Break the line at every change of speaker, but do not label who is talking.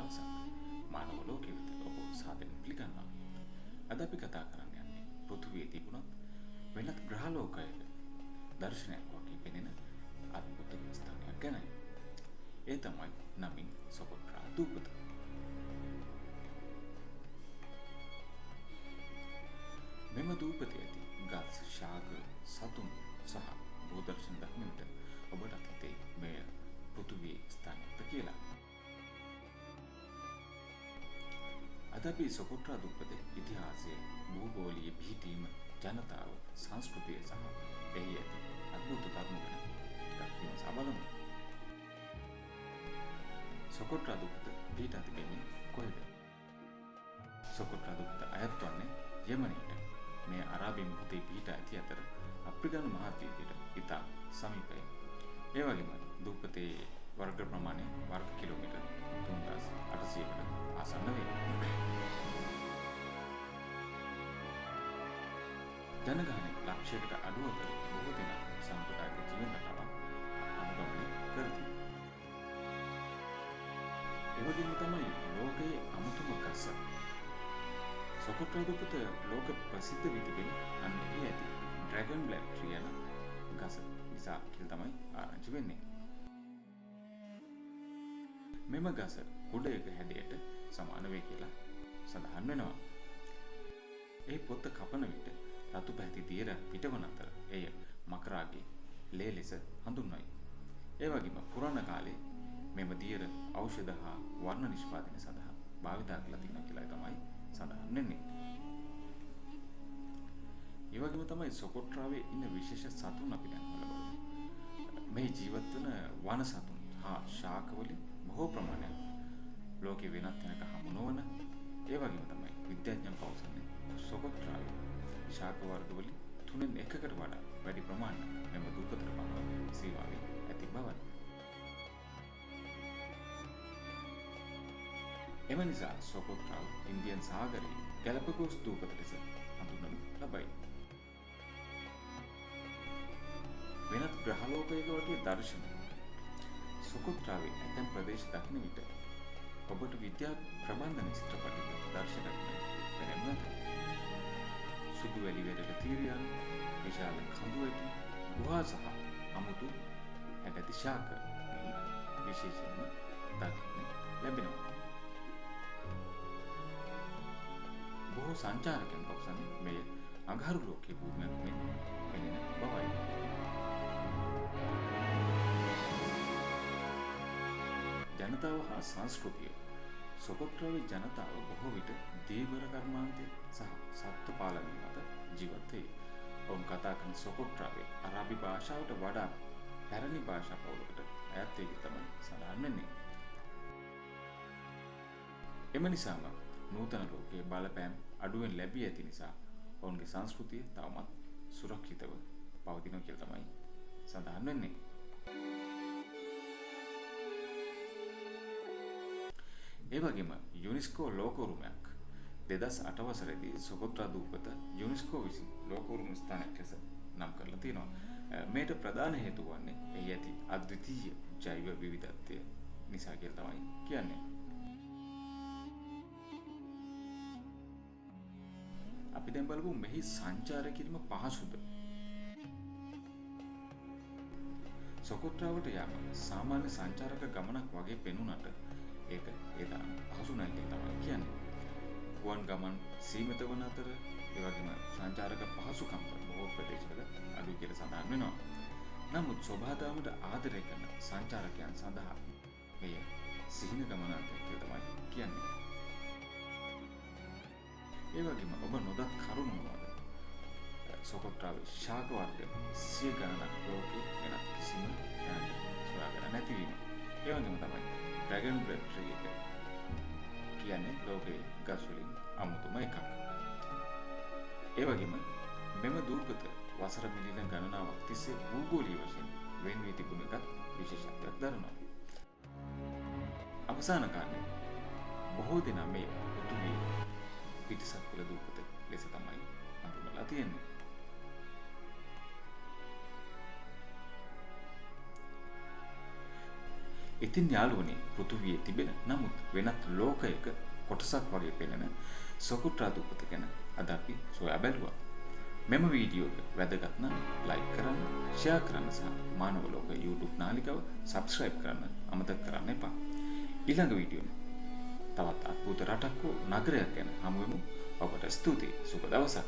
දවසක් මානව ලෝකෙ වෙත ඔබ සාදරයෙන් පිළිගන්නවා. අද අපි කතා කරන්න යන්නේ පෘථිවියේ තිබුණත් වෙනත් ග්‍රහ ලෝකයක දර්ශනයක් වගේ පෙනෙන අద్భుත ස්ථානයක් ගැනයි. ඒ තමයි නමින් සොකොට්‍රා දූපත. මෙම දූපතේ ඇති ගස්, ශාක, සතුන් සහ භූදර්ශන දක්නට ඔබට හිතේ මෙය පෘථිවියේ ස්ථානයක්ද කියලා. අද අපි සොකොට්‍රා දූපතේ ඉතිහාසයේ භූගෝලීය පිහිටීම, ජනතාව, සංස්කෘතිය සහ එහි ඇති අద్భుත කරුණු ගැන ටිකක් විමසා බලමු. සොකොට්‍රා දූපත පිහිටා තිබෙන්නේ කොහෙද? සොකොට්‍රා දූපත අයත් වන්නේ යෙමනයට. මේ අරාබි මුහුදේ පිහිටා ඇති අතර අප්‍රිකානු මහද්වීපයට ඉතා සමීපයි. ඒ වගේම දූපතේ වර්ග ප්‍රමාණය වර්ග කිලෝමීටර් 3800කට ආසන්න වේ. ජනගහනය ලක්ෂයකට අඩු අතර බොහෝ දෙනා සම්ප්‍රදායික ජීවන රටාවක් අනුගමනය කරති. ඒ වගේම තමයි ලෝකයේ අමුතුම ගස සොකොට්‍රා දූපත ලෝක ප්‍රසිද්ධ වී තිබෙන අන්නේ ඇති ඩ්‍රැගන් බ්ලැක් ට්‍රී යන ගස නිසා කියලා තමයි ආරංචි වෙන්නේ. මෙම ගස කුඩයක හැඩයට සමාන වේ කියලා සඳහන් වෙනවා. ඒ පොත්ත කපන විට රතු පැහැති දියර පිටවන අතර එය මකරාගේ ලේ ලෙස හඳුන්වයි. ඒ වගේම පුරාණ කාලේ මෙම දියර ඖෂධ හා වර්ණ නිෂ්පාදනය සඳහා භාවිතා කරලා තියෙනවා කියලා තමයි සඳහන් වෙන්නේ. ඒ වගේම තමයි සොකොට්‍රාවේ ඉන්න විශේෂ සතුන් අපි දැන් බලමු. මේ ජීවත් වන වන සතුන් හා ශාක වලින් බොහෝ ප්‍රමාණයක් ලෝකේ වෙනත් තැනක හමු නොවන, ඒ වගේම තමයි විද්‍යාඥයන් පවසන්නේ සොකොට්‍රාවේ ශාක වර්ග වලින් 3/1කට වඩා වැඩි ප්‍රමාණයක් මෙම දූපතට පනව සීමාවේ ඇති බවයි. එම නිසා සොකොට්‍රාව ඉන්දියන් සාගරයේ ගැලපගෝස් දූපත ලෙස හඳුන්වනු ලබයි. වෙනත් ග්‍රහලෝකයක වගේ දර්ශන සොකොට්‍රාවේ ඇතැම් ප්‍රදේශ දකින විට ඔබට විද්‍යා ප්‍රබන්ධන චිත්‍රපටයක දර්ශනයක් පෙනෙන්නු ඇත. සුදු වැලි වැටක තීරයන්, විශාල කඳු ඇති ගුහා සහ අමුතු ඇටති ශාක විශේෂයෙන්ම දකින්න ලැබෙනවා. බොහෝ සංචාරකයන් පවසන්නේ මෙය අඟහරු ලෝකයේ භූමියක් මෙන් පෙනෙන බවයි. ජනතාව හා සංස්කෘතිය සොකොට්‍රාවේ ජනතාව බොහෝ විට දීවර කර්මාන්තය සහ සත්ත්ව පාලනය මත ජීවත් වේ. ඔවුන් කතා කරන සොකොට්‍රාවේ අරාබි භාෂාවට වඩා පැරණි භාෂා පවුලකට අයත් වේ තමයි සඳහන් වෙන්නේ. එම නිසාම නූතන ලෝකයේ බලපෑම් අඩුවෙන් ලැබී ඇති නිසා ඔවුන්ගේ සංස්කෘතිය තවමත් සුරක්ෂිතව පවතිනවා කියලා තමයි සඳහන් වෙන්නේ. ඒ වගේම යුනෙස්කෝ ලෝක උරුමයක් 2008 වසරේදී සොකොට්‍රා දූපත යුනෙස්කෝ විසින් ලෝක උරුම ස්ථානයක් ලෙස නම් කරලා තියෙනවා. මේට ප්‍රධාන හේතුව වන්නේ එහි ඇති අද්විතීය ජෛව විවිධත්වය නිසා කියලා තමයි කියන්නේ. අපි දැන් බලමු මෙහි සංචාර කිරීම පහසුද? සොකොට්‍රාවට යාම සාමාන්‍ය සංචාරක ගමනක් වගේ පෙනුනට ඒක ඒ තරම් පහසු නැහැ කියලා තමයි කියන්නේ. ගුවන් ගමන් සීමිත වන අතර ඒ වගේම සංචාරක පහසුකම් බොහෝ ප්‍රදේශවල අඩු කියලා සඳහන් වෙනවා. නමුත් සෝභාදාමට ආදරය කරන සංචාරකයන් සඳහා මෙය සිහින ගමනක් කියලා තමයි කියන්නේ. ඒ වගේම ඔබ නොදත් කරුණු මොනවාද? සොකොට්‍රාවේ ශාක වර්ග සිය ගණනක් ලෝකේ වෙනත් කිසිම තැනක සොයාගන්න නැති වීම. ඒ වගේම තමයි ඩ්‍රැගන් බ්ලැක් ට්‍රී එක කියන්නේ ලෝකයේ ගස් වලින් අමුතුම එකක්. ඒ වගේම මෙම දූපත වසර මිලියන ගණනාවක් තිස්සේ භූගෝලීය වශයෙන් වෙන් වී තිබුණ එකත් විශේෂත්වයක් දරනවා. අවසාන කාලේ බොහෝ දෙනා මේ උතුමේ පිටසක්වල දූපත ලෙස තමයි හඳුන්වලා තියෙන්නේ. ඉතින් යාළුවනේ පෘථුවියේ තිබෙන නමුත් වෙනත් ලෝකයක කොටසක් වගේ පෙනෙන සොකුට්‍රා දුපත ගැන අද අපි සොයා බැලුවා. මෙම වීඩියෝ එක වැදගත් නම් ලයික් කරන්න, ෂෙයා කරන්න සහ මානව ලෝක YouTube නාලිකාව සබ්ස්ක්‍රයිබ් කරන්න අමතක කරන්න එපා. ඊළඟ වීඩියෝෙ තවත් අద్భుත රටක් හෝ නගරයක් ගැන හමු වෙමු. ඔබට ස්තුතියි. සුබ දවසක්.